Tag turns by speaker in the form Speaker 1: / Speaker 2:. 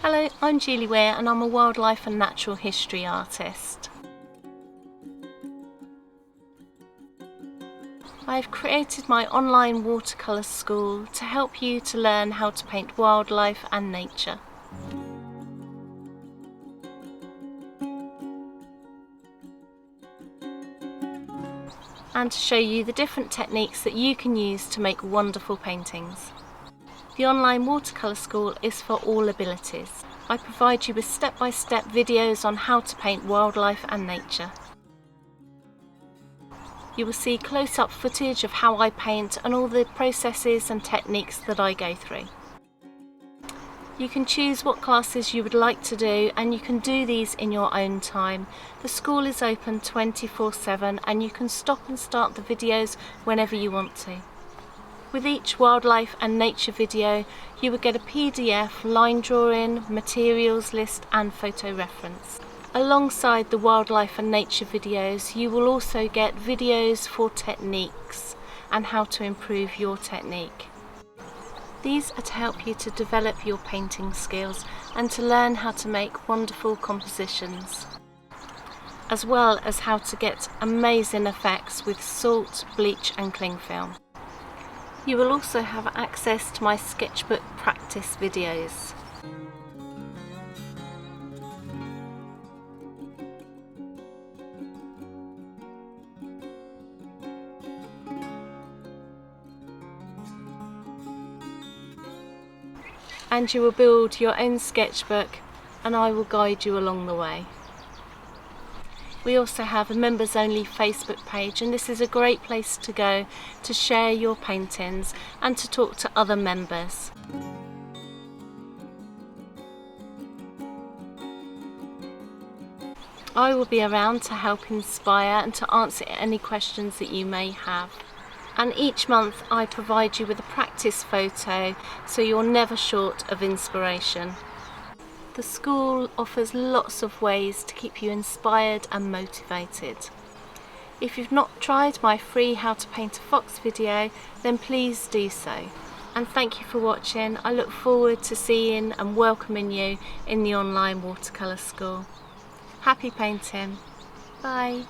Speaker 1: Hello, I'm Julie Weir and I'm a wildlife and natural history artist. I've created my online watercolour school to help you to learn how to paint wildlife and nature. And to show you the different techniques that you can use to make wonderful paintings. The online watercolour school is for all abilities. I provide you with step-by-step videos on how to paint wildlife and nature. You will see close-up footage of how I paint and all the processes and techniques that I go through. You can choose what classes you would like to do, and you can do these in your own time. The school is open 24/7 and you can stop and start the videos whenever you want to. With each wildlife and nature video, you will get a PDF, line drawing, materials list and photo reference. Alongside the wildlife and nature videos, you will also get videos for techniques and how to improve your technique. These are to help you to develop your painting skills and to learn how to make wonderful compositions, as well as how to get amazing effects with salt, bleach and cling film. You will also have access to my sketchbook practice videos. And you will build your own sketchbook and I will guide you along the way. We also have a members only Facebook page, and this is a great place to go to share your paintings and to talk to other members. I will be around to help inspire and to answer any questions that you may have. And each month I provide you with a practice photo so you're never short of inspiration. The school offers lots of ways to keep you inspired and motivated. If you've not tried my free How to Paint a Fox video, then please do so. And thank you for watching. I look forward to seeing and welcoming you in the online watercolour school. Happy painting. Bye.